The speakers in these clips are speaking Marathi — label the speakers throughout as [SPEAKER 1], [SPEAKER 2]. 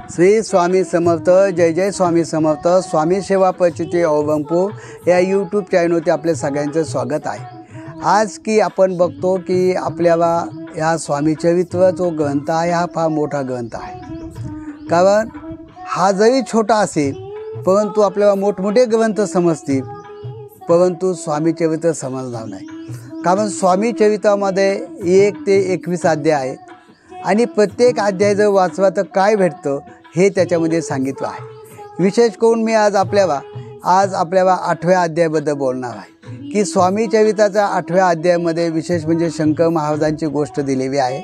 [SPEAKER 1] श्री स्वामी समर्थ. जय जय स्वामी समर्थ. स्वामी सेवा परिचिती अवलंबू या यूट्यूब चॅनलवरती आपले सगळ्यांचं स्वागत आहे. आज की आपण बघतो की आपल्याला या स्वामी चरित्र जो ग्रंथ आहे हा फार मोठा ग्रंथ आहे. कारण हा जरी छोटा असेल परंतु आपल्याला मोठमोठे ग्रंथ समजतील, परंतु स्वामी चरित्र समजणार नाही. कारण स्वामी चरित्रामध्ये 1 ते 21 अध्याय आहे आणि प्रत्येक अध्याय जर वाचला तर काय भेटतं हे त्याच्यामध्ये सांगितलं आहे. विशेष करून मी आज आपल्याला 8व्या अध्यायाबद्दल बोलणार आहे की स्वामी चरित्राच्या 8व्या अध्यायामध्ये विशेष म्हणजे शंकर महाराजांची गोष्ट दिलेली आहे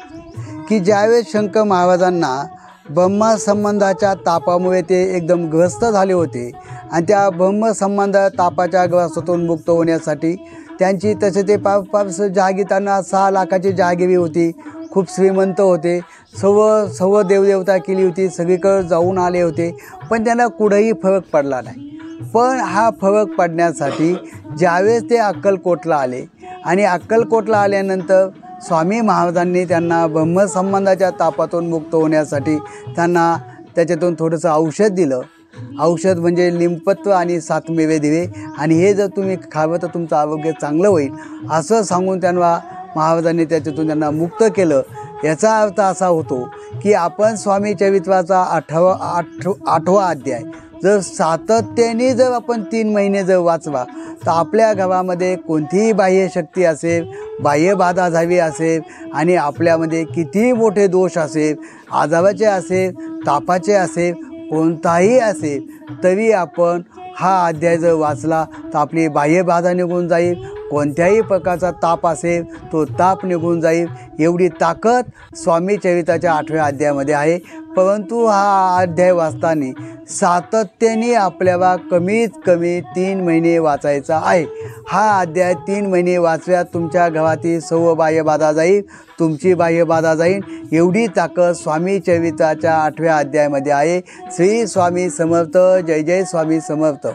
[SPEAKER 1] की ज्यावेळेस शंकर महाराजांना ब्रह्मसंबंधाच्या तापामुळे ते एकदम ग्रस्त झाले होते आणि त्या ब्रह्मसंबंध तापाच्या ग्रस्तातून मुक्त होण्यासाठी त्यांची तसे ते पाप जहागीरताना 6 लाखाची जहागिरी होती. खूप श्रीमंत होते, सर्व देवदेवता केली होती, सगळीकडे जाऊन आले होते, पण त्यांना कुठंही फरक पडला नाही. पण हा फरक पडण्यासाठी ज्यावेळेस ते अक्कलकोटला आले आणि अक्कलकोटला आल्यानंतर स्वामी महाराजांनी त्यांना ब्रह्मसंबंधाच्या तापातून मुक्त होण्यासाठी त्यांना त्याच्यातून थोडंसं औषध दिलं. औषध म्हणजे लिंपत्व आणि 7 मेवे दिले आणि हे जर तुम्ही खावं तर तुमचं आरोग्य चांगलं होईल असं सांगून त्यांना महाराजांनी त्याच्यातून त्यांना मुक्त केलं. याचा अर्थ असा होतो की आपण स्वामी चरित्राचा 8वा अध्याय जर सातत्याने जर आपण 3 महिने जर वाचवा तर आपल्या गावामध्ये कोणतीही बाह्य शक्ती असेल, बाह्य बाधा झाली असेल आणि आपल्यामध्ये कितीही मोठे दोष असेल, आजाराचे असेल, तापाचे असेल, कोणताही असेल तरी आपण हा अध्याय जर वाचला तर आपली बाह्य बाधा निघून जाईल. कोणत्याही प्रकारचा ताप असेल तो ताप निघून जाईल. एवढी ताकद स्वामी चरित्राच्या 8व्या अध्यायामध्ये आहे. परंतु हा अध्याय वाचताना सातत्याने आपल्याला कमीत कमी 3 महिने वाचायचा आहे. हा अध्याय 3 महिने वाचल्यात तुमच्या घरातील सर्व बाह्य बाधा जाईल, तुमची बाह्य बाधा जाईल. एवढी ताकद स्वामी चरित्राच्या 8व्या अध्यायामध्ये आहे. श्री स्वामी समर्थ. जय जय स्वामी समर्थ.